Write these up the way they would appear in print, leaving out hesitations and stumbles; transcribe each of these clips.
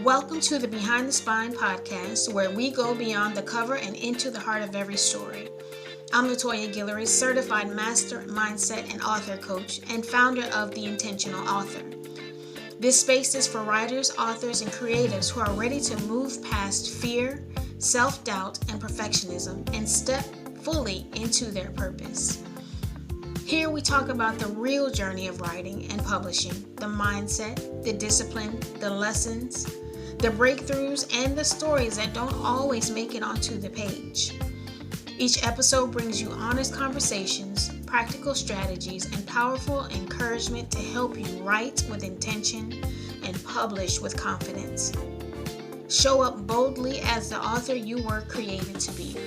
Welcome to the Behind the Spine podcast, where we go beyond the cover and into the heart of every story. I'm Latoya Guillory, certified master, mindset, and author coach, and founder of The Intentional Author. This space is for writers, authors, and creatives who are ready to move past fear, self-doubt, and perfectionism and step fully into their purpose. Here we talk about the real journey of writing and publishing, the mindset, the discipline, the lessons, the breakthroughs, and the stories that don't always make it onto the page. Each episode brings you honest conversations, practical strategies, and powerful encouragement to help you write with intention and publish with confidence. Show up boldly as the author you were created to be.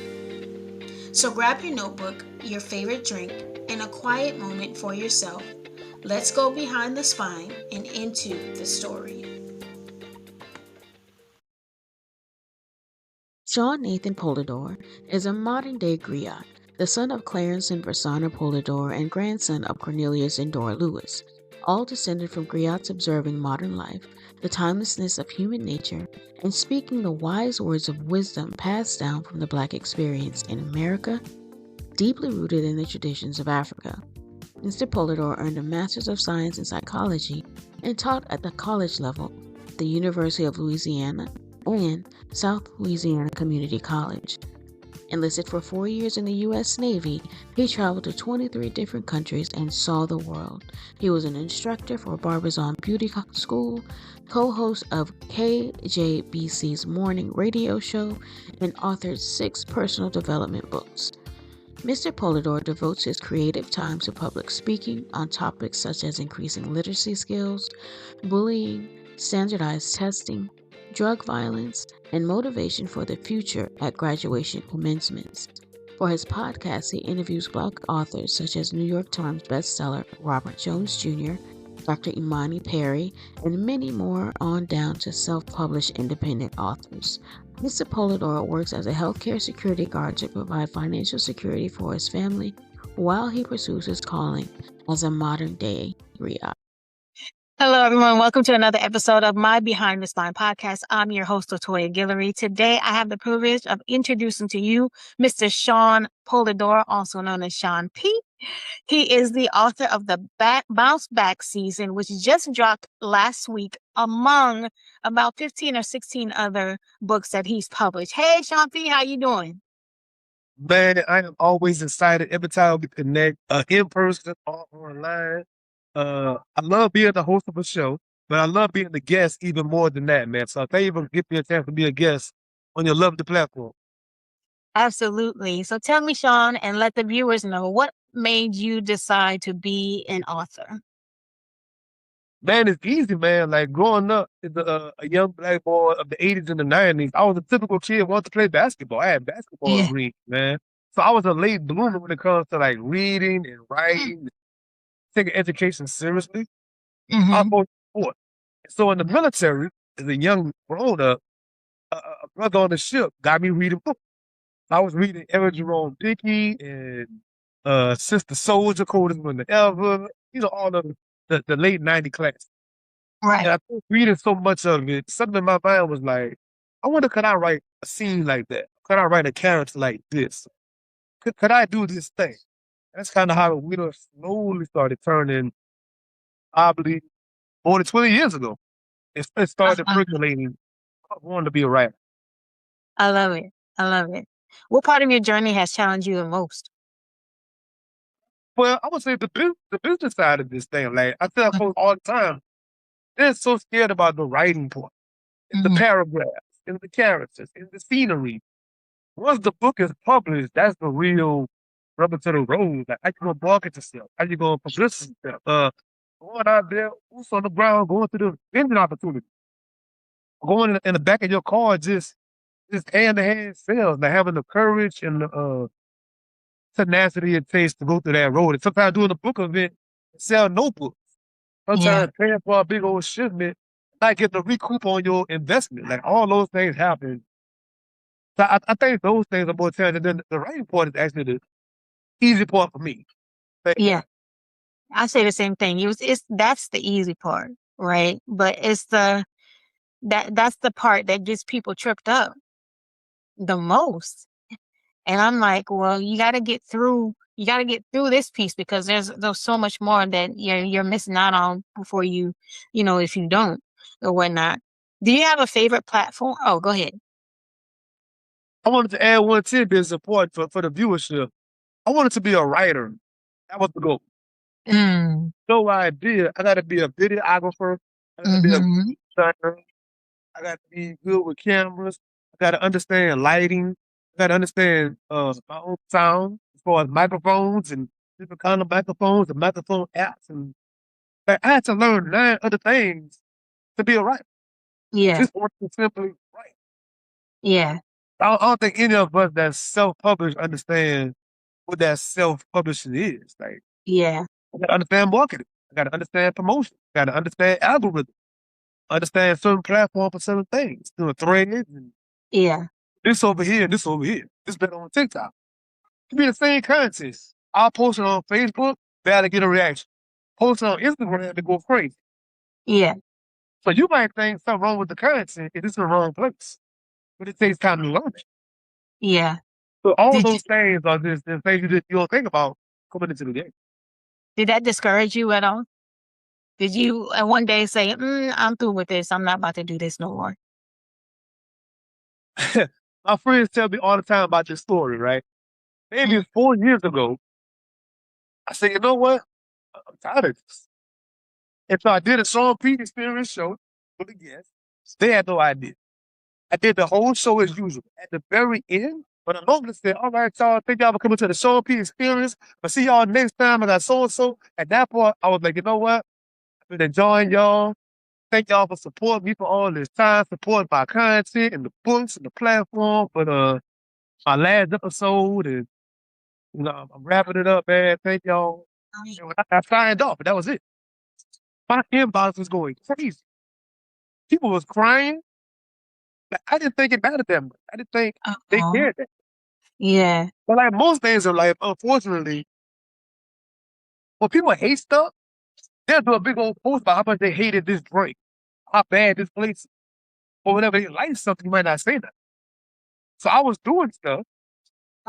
So grab your notebook, your favorite drink, and a quiet moment for yourself. Let's go behind the spine and into the story. Seanathan Pollidore is a modern-day Griot, the son of Clarence and Versana Polidore and grandson of Cornelius and Dora Lewis, all descended from Griots observing modern life, the timelessness of human nature, and speaking the wise words of wisdom passed down from the Black experience in America, deeply rooted in the traditions of Africa. Mr. Pollidore earned a Master's of Science in Psychology and taught at the college level at the University of Louisiana and South Louisiana Community College. Enlisted for 4 years in the U.S. Navy, he traveled to 23 different countries and saw the world. He was an instructor for Barbizon Beauty School, co-host of KJBC's morning radio show, and authored 6 personal development books. Mr. Pollidore devotes his creative time to public speaking on topics such as increasing literacy skills, bullying, standardized testing, drug violence, and motivation for the future at graduation commencements. For his podcast, he interviews Black authors such as New York Times bestseller Robert Jones Jr., Dr. Imani Perry, and many more on down to self-published independent authors. Mr. Pollidore works as a healthcare security guard to provide financial security for his family while he pursues his calling as a modern-day Griot. Hello, everyone. Welcome to another episode of my Behind the Spine podcast. I'm your host, Latoya Guillory. Today, I have the privilege of introducing to you Mr. Sean Pollidore, also known as Sean P. He is the author of the Bounce Back season, which just dropped last week, among about 15 or 16 other books that he's published. Hey, Sean P., how you doing? Man, I am always excited every time we connect in person or online. I love being the host of a show, but I love being the guest even more than that, man. So thank you for giving me a chance to be a guest on your lovely platform. Absolutely. So tell me, Sean, and let the viewers know, what made you decide to be an author? Man, it's easy, man. Like growing up as a young Black boy of the 80s and the 90s, I was a typical kid who wanted to play basketball. I had basketball dreams, man. So I was a late bloomer when it comes to like reading and writing, taking education seriously. I'm both sport. So in the military, as a young grown up, a brother on the ship got me reading books. I was reading Eric Jerome Dickey and Sister Soldier, Coldest Winter Ever, all of the late 90s class. Right. And I was reading so much of it, something in my mind was like, I wonder, could I write a scene like that? Could I write a character like this? Could I do this thing? That's kind of how the wheel slowly started turning, I believe, more than 20 years ago. It started percolating. I wanted to be a writer. I love it. I love it. What part of your journey has challenged you the most? Well, I would say the business side of this thing. Like I tell folks all the time, they're so scared about the writing part, and the paragraphs, and the characters, and the scenery. Once the book is published, that's the real rubber to the road. Like how you gonna market yourself? How you gonna publicity yourself? Going out there, boots on the ground, going through the vending opportunity. Going in the back of your car, just hand-to-hand sales, like having the courage and the tenacity it takes to go through that road. And sometimes doing a book event, sell notebooks. Sometimes paying for a big old shipment, not getting a recoup on your investment. Like all those things happen. So I think those things are more challenging. Then the writing part is actually the easy part for me. Yeah, I say the same thing. That's the easy part, right? But it's the that's the part that gets people tripped up the most. And I'm like, well, you got to get through this piece, because there's so much more that you're missing out on before if you don't or whatnot. Do you have a favorite platform? Oh, go ahead. I wanted to add one tidbit of support for the viewership. I wanted to be a writer. That was the goal. No idea. I got to be a videographer. I got to be a designer. I got to be good with cameras. I got to understand lighting. I got to understand my own sound as far as microphones and different kind of microphones and microphone apps. And like, I had to learn 9 other things to be a writer. Yeah. Just want to simply write. Yeah. I don't think any of us that's self-published understand what that self-publishing is. Like, yeah. I got to understand marketing. I got to understand promotion. I got to understand algorithm. Understand certain platform for certain things. Doing threads and this over here and this over here. This better on TikTok. It be the same content. I'll post it on Facebook, better get a reaction. Post it on Instagram, to go crazy. Yeah. So you might think something wrong with the content if it's in the wrong place. But it takes time to learn it. Yeah. So all those things are just the things you don't think about coming into the game. Did that discourage you at all? Did you one day say, I'm through with this. I'm not about to do this no more? My friends tell me all the time about this story, right? Maybe 4 years ago, I said, you know what? I'm tired of this. And so I did a Sean P experience show with the guests. They had no idea. I did the whole show as usual. At the very end, when I normally said, all right, y'all, thank y'all for coming to the Sean P experience. I'll see y'all next time. I got so-and-so. At that point, I was like, you know what? I've been enjoying y'all. Thank y'all for supporting me for all this time, supporting my content and the books and the platform for my last episode. And, I'm wrapping it up, man. Thank y'all. And I signed off, and that was it. My inbox was going crazy. People was crying. I didn't think it mattered that much. I didn't think they cared that. Yeah. But like most things in life, unfortunately, when people hate stuff, they'll do a big old post about how much they hated this drink, how bad this place is, or whatever. They like something, you might not say that. So I was doing stuff.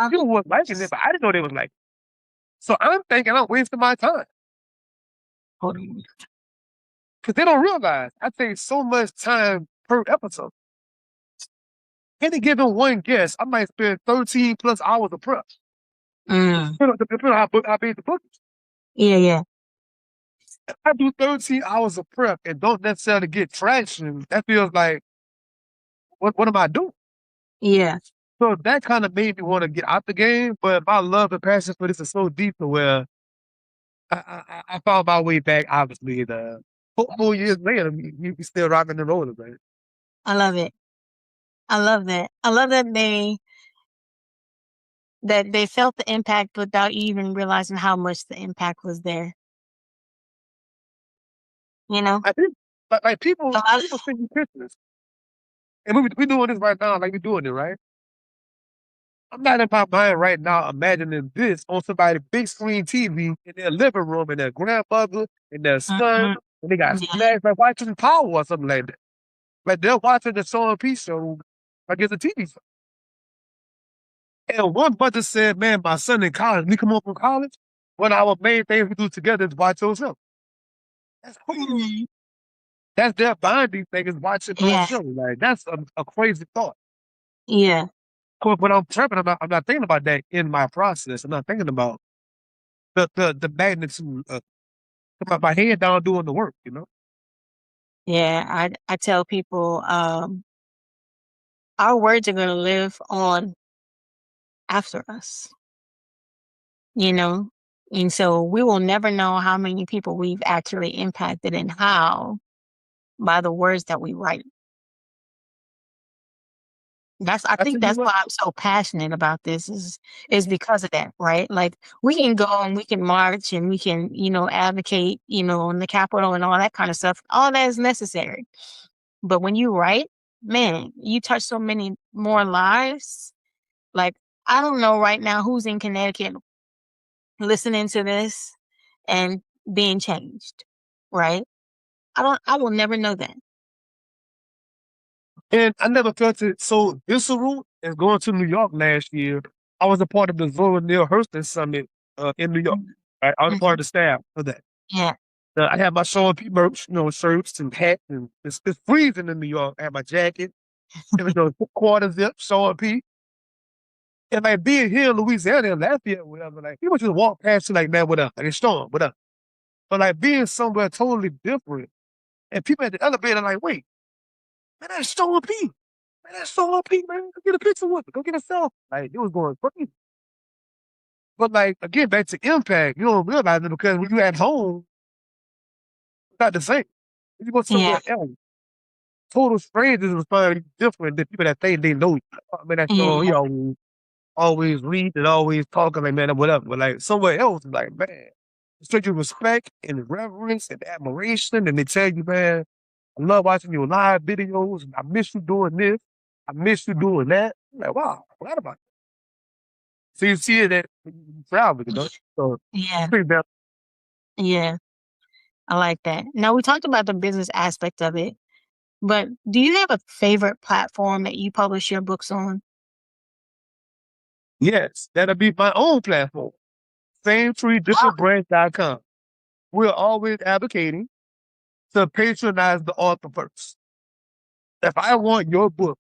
People was liking it, but I didn't know they was liking it. So I'm thinking I'm wasting my time. Because they don't realize I take so much time per episode. Any given one guest, I might spend 13 plus hours of prep. Depending on how big the book is. Yeah. If I do 13 hours of prep and don't necessarily get traction, that feels like, what am I doing? Yeah. So that kind of made me want to get out the game, but my love and passion for this is so deep to where I found my way back, obviously, 4 years later, we still rocking the roller, man. I love it. I love that. I love that they felt the impact without even realizing how much the impact was there. I think, like people send you pictures. And we doing this right now, like we're doing it, right? I'm not in my mind right now imagining this on somebody's big screen TV in their living room and their grandmother and their son, and they got snacks, like watching Power or something like that. Like they're watching the Sean P show like it's a TV show. And one mother said, man, my son in college, we come home from college, one of our main things we do together is watch those shows. That's crazy. That's their bonding thing, is watching those shows. Like, that's a crazy thought. Yeah. When I'm prepping, I'm not thinking about that in my process. I'm not thinking about the magnitude of my head down doing the work, Yeah, I tell people our words are going to live on after us, and so we will never know how many people we've actually impacted and how by the words that we write. I think that's why I'm so passionate about this is because of that, right? Like we can go and we can march and we can, advocate, in the Capitol and all that kind of stuff. All that is necessary. But when you write, man, you touch so many more lives. Like, I don't know right now who's in Connecticut listening to this and being changed, right? I will never know that. And I never felt it so visceral as going to New York last year. I was a part of the Zora Neale Hurston Summit in New York. Right? I was a part of the staff of that. Yeah. I had my Sean P merch, shirts and hats, and it's freezing in New York. I had my jacket, it was quarter zip, Sean P. And like being here in Louisiana and Lafayette or whatever, like people just walk past you like, man, what up? Like it's Sean, what up? But like being somewhere totally different, and people at the elevator like, wait, man, that's Sean P. Man, that's Sean P, man. Go get a picture with me. Go get a selfie. Like it was going crazy. But like again, back to impact, you don't realize it because when you at home, it's not the same. When you go somewhere else, total strangers respond different than people that think they know you. I mean, that's all, always read and always talking like, man, whatever. But like somewhere else, like, man, straight you respect and reverence and admiration. And they tell you, man, I love watching your live videos. And I miss you doing this. I miss you doing that. I'm like, wow, I forgot about it. So you see it that when you travel, So Yeah. pretty bad. Yeah. I like that. Now, we talked about the business aspect of it, but do you have a favorite platform that you publish your books on? Yes, that'll be my own platform. SameTreeDifferentBrands.com. We're always advocating to patronize the author first. If I want your book,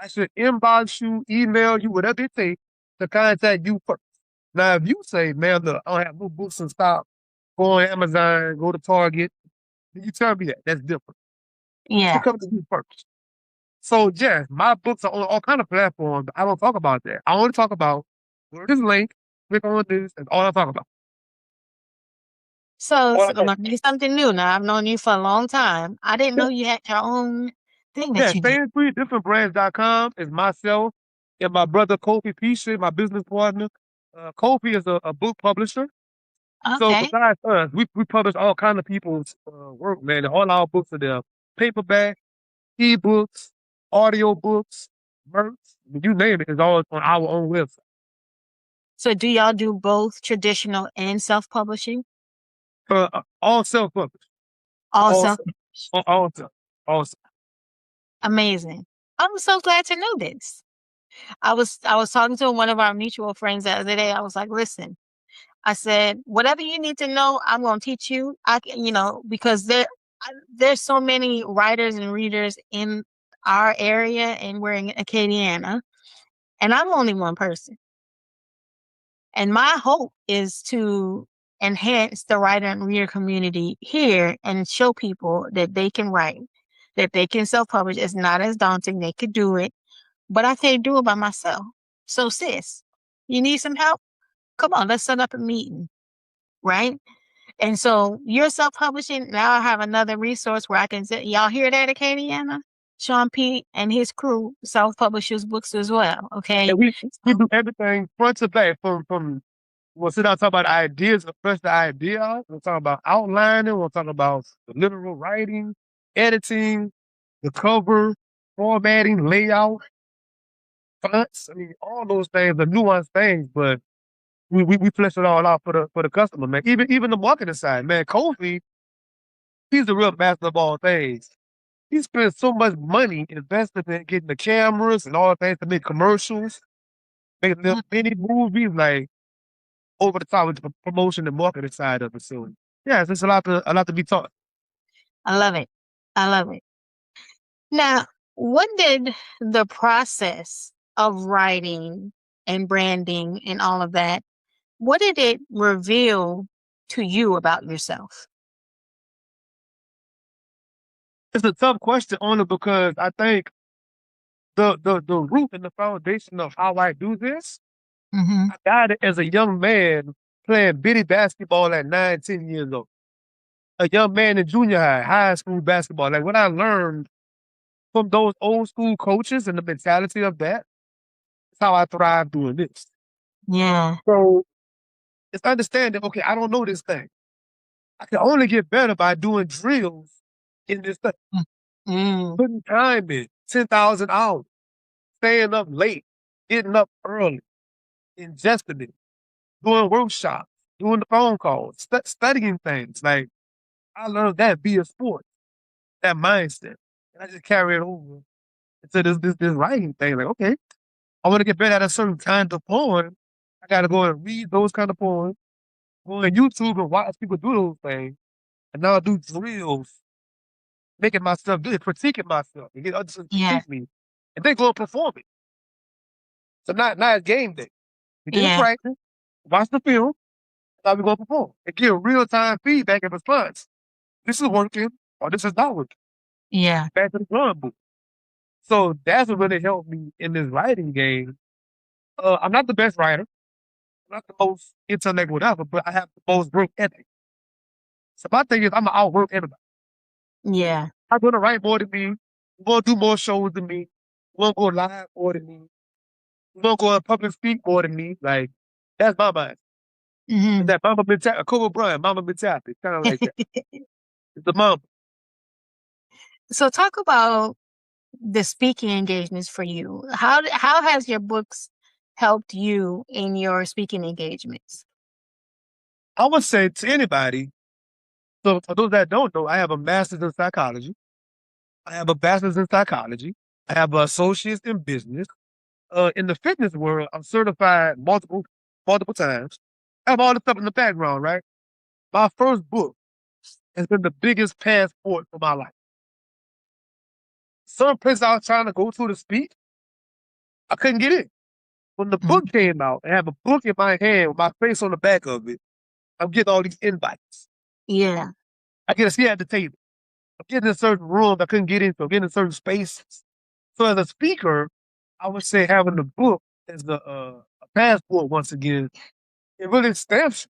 I should inbox you, email you, whatever it takes to contact you first. Now, if you say, man, look, I don't have no books in stock, go on Amazon, go to Target, then you tell me that. That's different. Yeah. Should come to you first. So, yes, my books are on all kind of platforms, but I don't talk about that. I only talk about this link, click on this, and all I talk about. So I'm learning you something new now. I've known you for a long time. I didn't know you had your own thing that you did. SameTreeDifferentBrands.com is myself and my brother Kofi Pisha, my business partner. Kofi is a book publisher. So Okay. besides us, we publish all kinds of people's work, man. And all our books are there. Paperback, ebooks, audio books, merch, you name it, it's all on our own website. So do y'all do both traditional and self-publishing? All self-published. All self. All self. Amazing. I'm so glad to know this. I was talking to one of our mutual friends the other day. I was like, listen, I said, whatever you need to know, I'm going to teach you. Because there's so many writers and readers in our area, and we're in Acadiana, and I'm only one person. And my hope is to enhance the writer and reader community here and show people that they can write, that they can self-publish. It's not as daunting. They could do it, but I can't do it by myself. So sis, you need some help? Come on, let's set up a meeting, right? And so you're self-publishing. Now I have another resource where I can say, y'all hear that, Acadiana? Sean P. and his crew self-publishes books as well, okay? And we do everything front to back from we'll sit down and talk about ideas, fresh the idea out. We'll talk about outlining. We'll talk about the literal writing, editing, the cover, formatting, layout, fonts. I mean, all those things are nuanced things, but we flesh it all out for the customer, man. Even the marketing side, man. Kofi, he's the real master of all things. He spends so much money investing in getting the cameras and all the things to make commercials, making the many movies, like over the top with the promotion and marketing side of it. So yeah, there's a lot to be taught. I love it. I love it. Now, what did the process of writing and branding and all of that, what did it reveal to you about yourself? It's a tough question only because I think the root and the foundation of how I do this, I got it as a young man playing bitty basketball at 9, 10 years old. A young man in junior high school basketball. Like what I learned from those old school coaches and the mentality of that, is how I thrive doing this. Yeah. So it's understanding, okay, I don't know this thing. I can only get better by doing drills in this thing. Putting time in, 10,000 hours, staying up late, getting up early, ingesting it, doing workshops, doing the phone calls, studying things. Like I learned that via sports, that mindset. And I just carry it over into this writing thing. Like, okay, I want to get better at a certain kind of poem. I got to go and read those kind of poems, go on YouTube and watch people do those things, and now I do drills, making myself do it, critiquing myself, and get others to Yeah. critique me, and then go and perform it. So not it's game day. We get in Yeah. practice, watch the film, now we go perform, and give real time feedback and response. This is working, or this is not working. Yeah. Back to the drawing board. So that's what really helped me in this writing game. I'm not the best writer, I'm not the most intellect, whatever, but I have the most work ethic. So my thing is, I'm gonna outwork everybody. Yeah. I'm gonna write more than me. You're gonna do more shows than me. You're gonna go live more than me. You're gonna go and public speak more than me. Like, that's my mind. It's Hmm. that mama mentality, Kobe Bryant, mama mentality. Kind of like that. It's the mama. So talk about the speaking engagements for you. How has your books helped you in your speaking engagements? I would say to anybody, so for those that don't know, I have a master's in psychology. I have a bachelor's in psychology. I have an associate's in business. In the fitness world, I'm certified multiple times. I have all this stuff in the background, right? My first book has been the biggest passport for my life. Some place I was trying to go to speak, I couldn't get in. When the book came out, I have a book in my hand with my face on the back of it. I'm getting all these invites. Yeah. I get a seat at the table. I'm getting in certain rooms I couldn't get into. I'm getting in certain spaces. So as a speaker, I would say having the book as a passport once again, it really stamps you.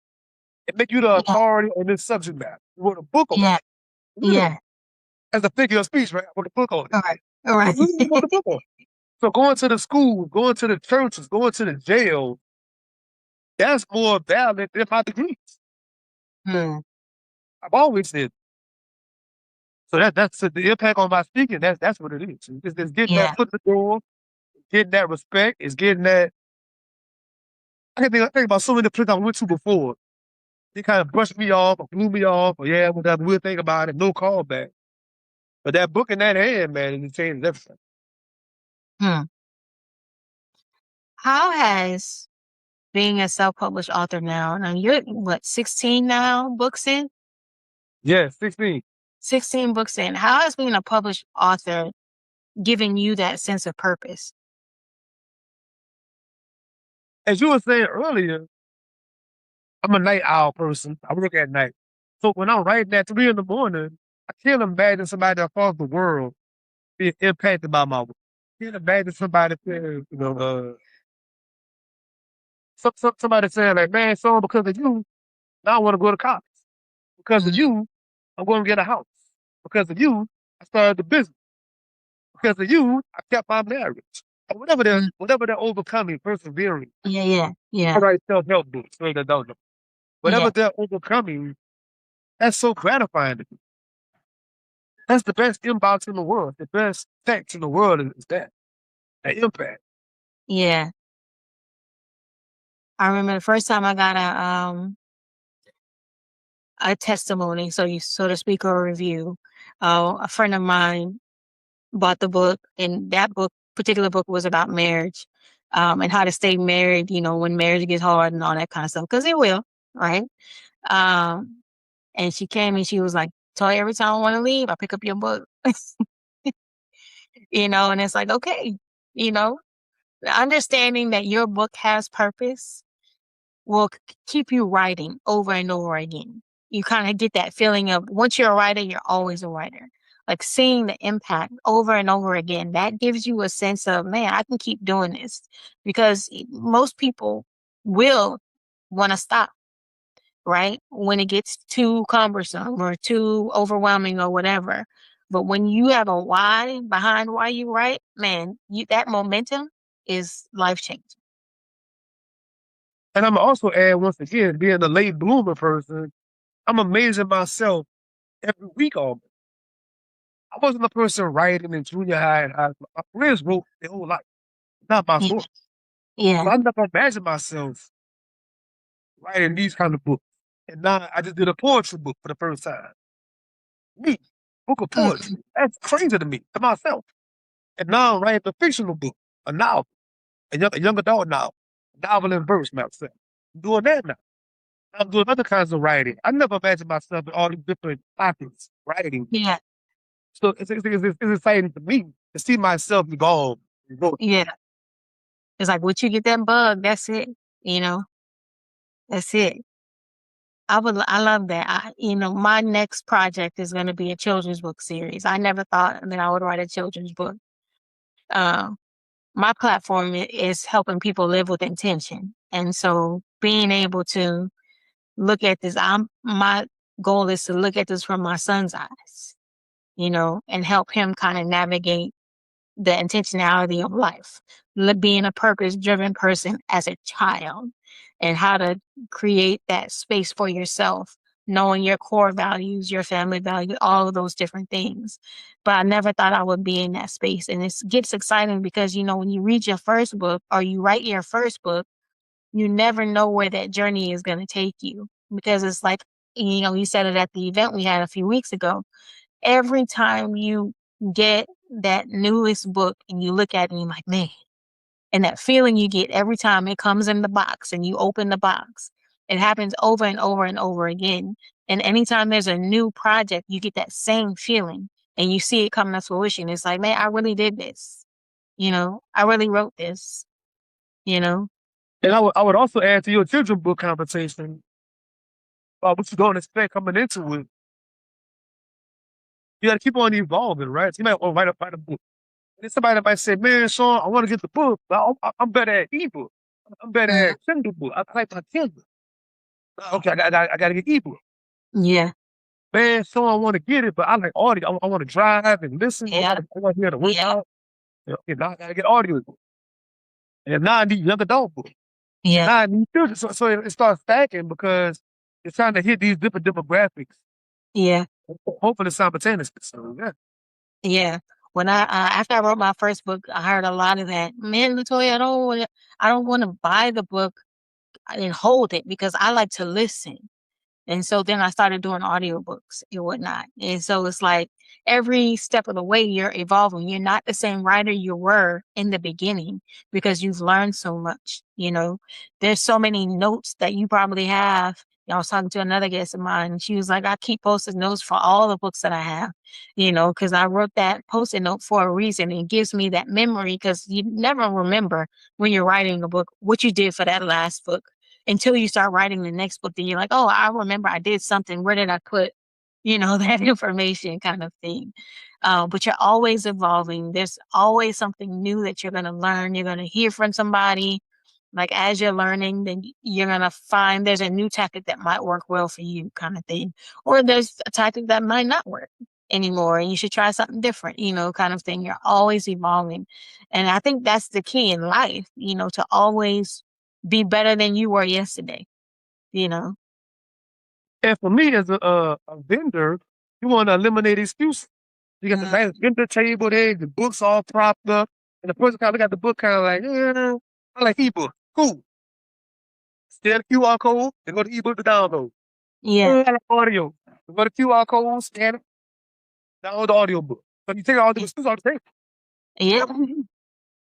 It makes you the Yeah. authority on this subject matter. You wrote a book on it. Yeah. Literally. Yeah. As a figure of speech, right? I wrote a book on it. All right. All right. Literally wrote a book on it. So going to the schools, going to the churches, going to the jail, that's more valid than my degrees. Hmm. I've always said. So that's the impact on my speaking. That's what it is. It's getting Yeah. that foot in the door, getting that respect, it's getting that. I think about so many places I went to before. They kind of brushed me off or blew me off or yeah, whatever. We'll think about it. No callback. But that book in that hand, man, it changed everything. Hmm. How has being a self-published author now you're what, 16 now, books in? Yeah, 16. 16 books in. How has being a published author given you that sense of purpose? As you were saying earlier, I'm a night owl person. I work at night. So when I'm writing at 3 in the morning, I can't imagine somebody across the world being impacted by my work. I can't imagine somebody saying, somebody saying like, man, so because of you, now I want to go to college. Because of you, I'm going to get a house. Because of you, I started the business. Because of you, I kept my marriage. Or whatever they're overcoming, persevering. Yeah. Yeah. I Yeah. write self-help books, so they don't know. Whatever Yeah. they're overcoming, that's so gratifying to me. That's the best inbox in the world. The best text in the world is that impact. Yeah. I remember the first time I got a testimony, so to speak, or a review. A friend of mine bought the book, and that particular book was about marriage, and how to stay married, when marriage gets hard and all that kind of stuff, because it will, right? Um, and she came and she was like, "Toy, every time I want to leave, I pick up your book." And it's like, okay, you know, understanding that your book has purpose will keep you writing over and over again. You kind of get that feeling of once you're a writer, you're always a writer. Like seeing the impact over and over again, that gives you a sense of, man, I can keep doing this, because most people will want to stop, right? When it gets too cumbersome or too overwhelming or whatever. But when you have a why behind why you write, man, that momentum is life changing. And I'm also add once again, being a late bloomer person, I'm amazing myself every week almost. I wasn't a person writing in junior high and high school. My friends wrote their whole life, not my Yeah. story. Yeah. So I never imagined myself writing these kind of books. And now I just did a poetry book for the first time. Me, book of poetry. That's crazy to me, to myself. And now I'm writing a fictional book, a novel, a young adult novel in verse, myself. I'm doing that now. I'm doing other kinds of writing. I never imagined myself in all these different topics, writing. Yeah. So it's exciting to me to see myself evolve. Yeah. It's like, once you get that bug, that's it. You know, that's it. I love that. My next project is going to be a children's book series. I never thought that I would write a children's book. My platform is helping people live with intention. And so being able to look at this, my goal is to look at this from my son's eyes, and help him kind of navigate the intentionality of life, being a purpose-driven person as a child, and how to create that space for yourself, knowing your core values, your family value, all of those different things. But I never thought I would be in that space. And it gets exciting because, when you read your first book or you write your first book, you never know where that journey is going to take you, because it's like, you said it at the event we had a few weeks ago. Every time you get that newest book and you look at it and you're like, man, and that feeling you get every time it comes in the box and you open the box, it happens over and over and over again. And anytime there's a new project, you get that same feeling and you see it coming to fruition. It's like, man, I really did this. I really wrote this, And I would also add to your children's book conversation about what you don't expect coming into it. You got to keep on evolving, right? So you might want to write a book. And somebody might say, man, Sean, I want to get the book, but I'm better at ebook. I'm better at Kindle book. I like my Kindle. Okay, I got to get ebook. Yeah. Man, Sean, I want to get it, but I like audio. I want to drive and listen. Yeah. I want to hear the work out. Okay, now I got to get audio book. And now I need young adult book. Yeah. Now I need children. So it starts stacking because it's trying to hit these different demographics. Yeah. Hopefully simultaneously. So, yeah. Yeah. When after I wrote my first book, I heard a lot of that. Man, Latoya, I don't want to buy the book and hold it because I like to listen. And so then I started doing audiobooks and whatnot. And so it's like every step of the way you're evolving. You're not the same writer you were in the beginning because you've learned so much. There's so many notes that you probably have. I was talking to another guest of mine, and she was like, I keep post-it notes for all the books that I have, because I wrote that post-it note for a reason. It gives me that memory because you never remember when you're writing a book what you did for that last book until you start writing the next book. Then you're like, oh, I remember I did something. Where did I put, that information kind of thing? But you're always evolving. There's always something new that you're going to learn. You're going to hear from somebody. Like as you're learning, then you're going to find there's a new tactic that might work well for you kind of thing. Or there's a tactic that might not work anymore and you should try something different, kind of thing. You're always evolving. And I think that's the key in life, to always be better than you were yesterday, And for me as a vendor, you want to eliminate excuses. You got the nice vendor table there, the books all propped up, and the person kind of look at the book kind of like, I like ebook. Cool. Scan the QR code and go to ebook to download. Yeah. I like audio. Go to QR code, scan it, download the audio book. So you take all the excuses off the table. Yeah.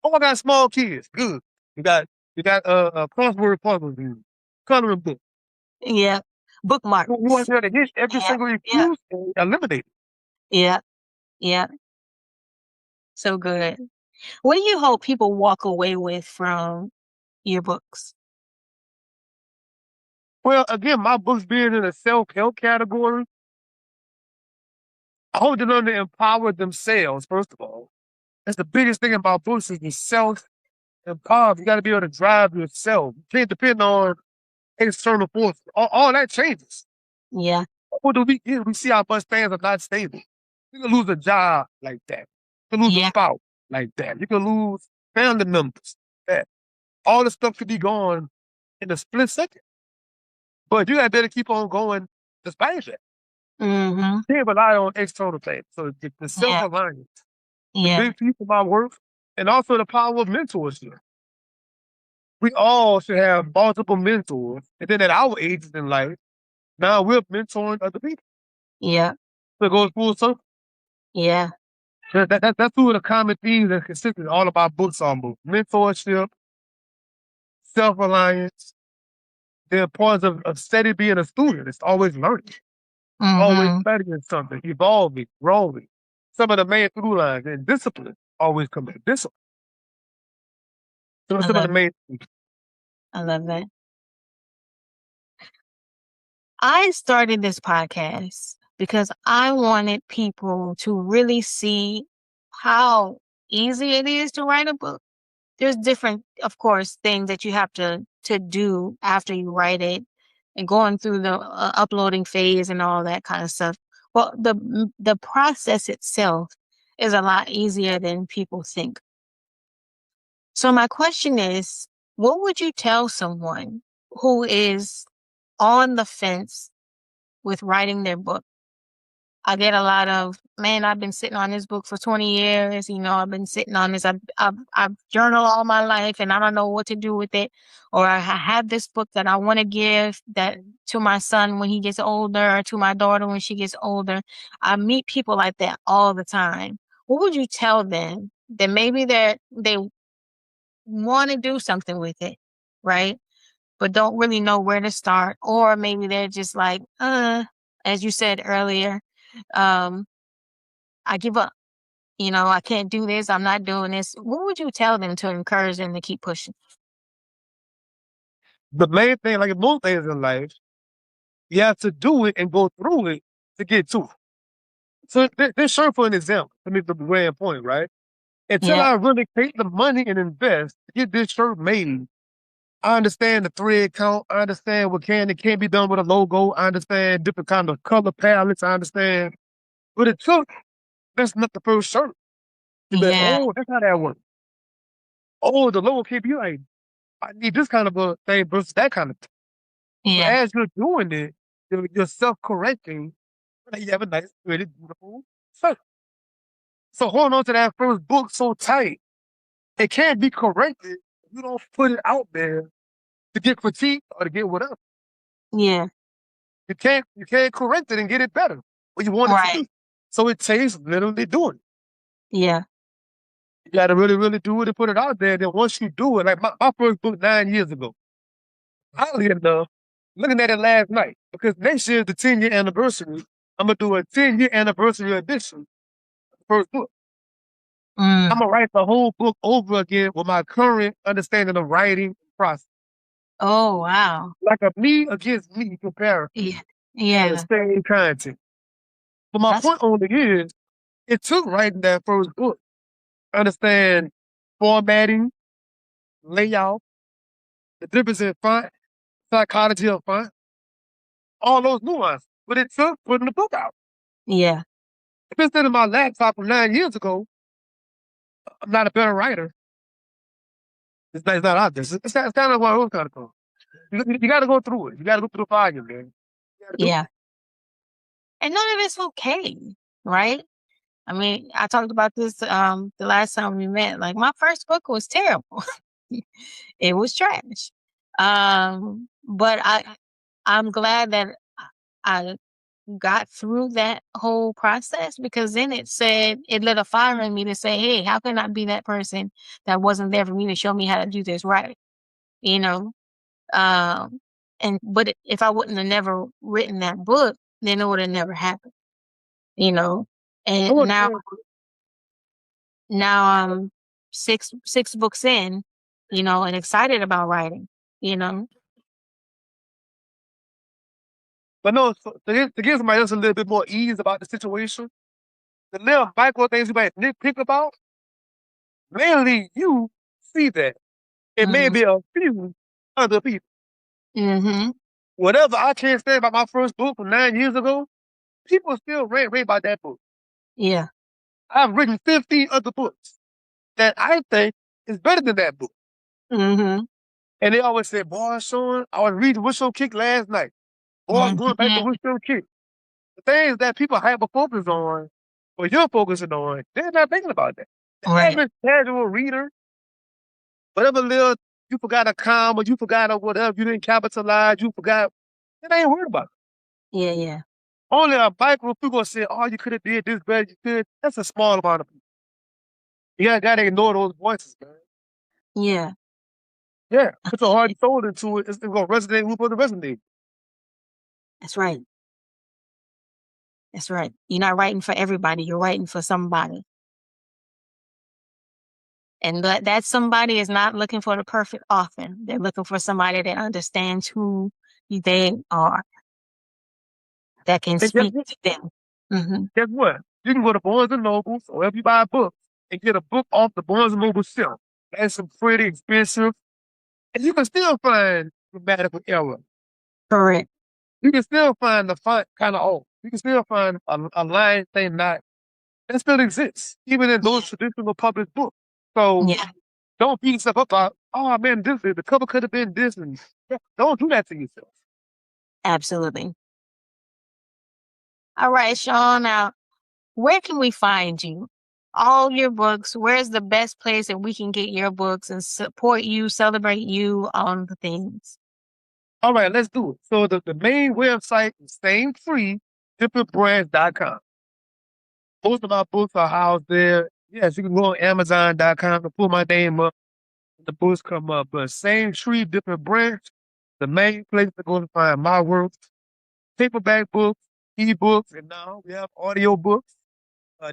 Oh, I got small kids. Good. You got crossword puzzles, coloring book. Yeah. Bookmarks. You want to hit every single excuse and eliminate it. Yeah. Yeah. So good. What do you hope people walk away with from your books? Well, again, my books being in the self-help category, I hope they learn to empower themselves, first of all. That's the biggest thing about books is the self-empowerment. You got to be able to drive yourself. You can't depend on external forces. All that changes. Yeah. What do we get? We see how much things are not stable. You can lose a job like that. You can lose a spouse like that. You can lose family members. That all the stuff could be gone in a split second. But you got to better keep on going despite that. Mm-hmm. You can't rely on external things. So the self-reliance, the big piece of my work, and also the power of mentorship. We all should have multiple mentors. And then at our ages in life, now we're mentoring other people. Yeah. So it goes full circle. Yeah. That's two of the common themes that consistent all about books on books. Mentorship, self-reliance, the importance of steady being a student. It's always learning, always Mm-hmm. studying something, evolving, growing. Some of the main through lines and discipline always come back. Discipline. I Some of the love main I love that. I started this podcast because I wanted people to really see how easy it is to write a book. There's different, of course, things that you have to do after you write it and going through the uploading phase and all that kind of stuff. Well, the process itself is a lot easier than people think. So my question is, what would you tell someone who is on the fence with writing their book? I get a lot of, man, I've been sitting on this book for 20 years. I've been sitting on this. I've journaled all my life and I don't know what to do with it. Or I have this book that I want to give that to my son when he gets older, or to my daughter when she gets older. I meet people like that all the time. What would you tell them that maybe they want to do something with it, right? But don't really know where to start, or maybe they're just like, as you said earlier, I give up. I can't do this. I'm not doing this. What would you tell them to encourage them to keep pushing? The main thing, like most things in life, you have to do it and go through it to get to it. So this shirt, for an example, to make the grand point, right? Until Yeah, I really take the money and invest to get this shirt made, I understand the thread count. I understand what can and can't be done with a logo. I understand different kind of color palettes. I understand. But it took, that's not the first shirt. You're like, yeah, oh, that's how that works. Oh, the logo can't be like, I need this kind of a thing versus that kind of thing. So yeah, as you're doing it, you're self-correcting. You have a nice, pretty, beautiful shirt. So holding on to that first book so tight, it can't be corrected if you don't put it out there to get critiqued or to get whatever. yeah, You can't correct it and get it better what you want it to right, be. So it takes literally doing it. yeah, You gotta really, really do it and put it out there. Then once you do it, like my first book 9 years ago, oddly enough, looking at it last night, because next year is the 10-year anniversary. I'm gonna do a 10-year anniversary edition of the first book. I'm gonna write the whole book over again with my current understanding of writing process. Oh, wow. Like a me against me comparison Yeah, of the yeah, same content. But my that's point only is, it took writing that first book. Understand formatting, layout, the difference in font, psychology of font, all those nuances. But it took putting the book out. yeah, If it's in my laptop from 9 years ago, I'm not a better writer. It's not out there. It's kind of what I was kind of going. You got to go through it. You got to go through the fire, man. You gotta do it. yeah. And none of it's okay, right? I mean, I talked about this the last time we met. Like, my first book was terrible. It was trash. But I'm glad that I got through that whole process, because then it lit a fire in me to say, hey, how can I be that person that wasn't there for me to show me how to do this right? You know? But if I wouldn't have never written that book, then it would have never happened, you know? I And want now I'm six books in, and excited about writing, you know? But no, so to give somebody else a little bit more ease about the situation, the little micro things you might nitpick about, mainly you see that. It may Mm-hmm. be a few other people. Mm-hmm. Whatever I can't say about my first book from 9 years ago, people still rave about that book. Yeah. I've written 15 other books that I think is better than that book. Mm-hmm. And they always say, boy, Sean, I was reading Whistle Kick last night. Boy, I'm going back to Mm-hmm. Whistle Kick. The things that people hyper focus on, or you're focusing on, they're not thinking about that. The Right. average casual reader, whatever little you forgot a comma, you forgot or whatever, you didn't capitalize, you forgot, they ain't worried about it. Yeah, yeah. Only a micro people say, oh, you could have did this better, you could. That's a small amount of people. You gotta ignore those voices, man. Yeah. Yeah, put your heart and soul into it. It's gonna resonate. Who's supposed to resonate? That's right. That's right. You're not writing for everybody. You're writing for somebody. And that somebody is not looking for the perfect author. They're looking for somebody that understands who they are, that can And guess speak what? to them. Mm-hmm. Guess what? You can go to Barnes and Nobles or if you buy a book and get a book off the Barnes and Noble shelf. That's some pretty expensive. And you can still find grammatical error. Correct. You can still find the font kind of off. You can still find a line saying not. That still exists, even in those traditional published books. So Yeah, don't beat yourself up about, oh man, the cover could have been this. And don't do that to yourself. absolutely. All right, Sean. Now, where can we find you? All your books. Where's the best place that we can get your books and support you, celebrate you on the things? All right, let's do it. So the main website is same-free, differentbrands.com. Most of my books are housed there. Yes, you can go on Amazon.com and pull my name up. The books come up. But same tree, different branch. The main place to go to find my work. Paperback books, ebooks, and now we have audio books.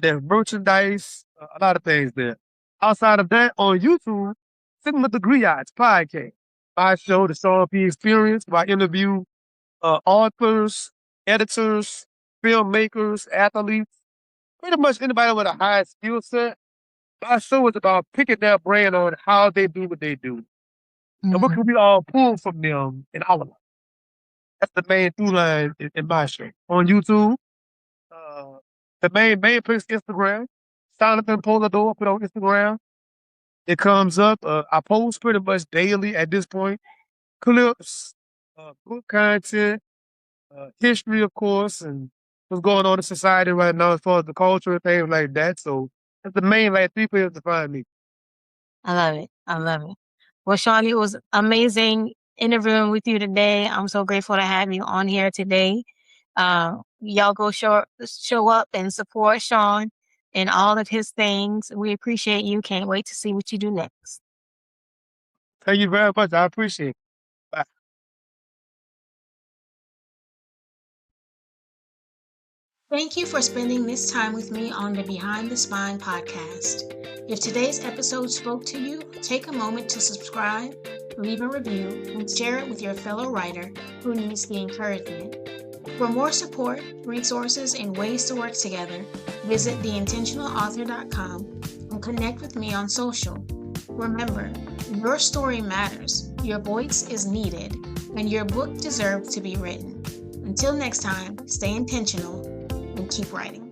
There's merchandise, a lot of things there. Outside of that, on YouTube, sitting with the Griots podcast. My show, The Sean P. Experience, where I interview authors, editors, filmmakers, athletes, pretty much anybody with a high skill set. My show is about picking their brain on how they do what they do. And what can we all pull from them in our life? That's the main through line in my show. On YouTube, the main place is Instagram. Seanathan Pollidore, put on Instagram. It comes up. I post pretty much daily at this point. Clips, book content, history, of course, and what's going on in society right now as far as the culture and things like that. So that's the main 3 places to find me. I love it. I love it. Well, Sean, it was amazing interviewing with you today. I'm so grateful to have you on here today. Y'all go show up and support Sean in all of his things. We appreciate you. Can't wait to see what you do next. Thank you very much. I appreciate it. Bye. Thank you for spending this time with me on the Behind the Spine podcast. If today's episode spoke to you, take a moment to subscribe, leave a review, and share it with your fellow writer who needs the encouragement. For more support, resources, and ways to work together, visit theintentionalauthor.com and connect with me on social. Remember, your story matters, your voice is needed, and your book deserves to be written. Until next time, stay intentional and keep writing.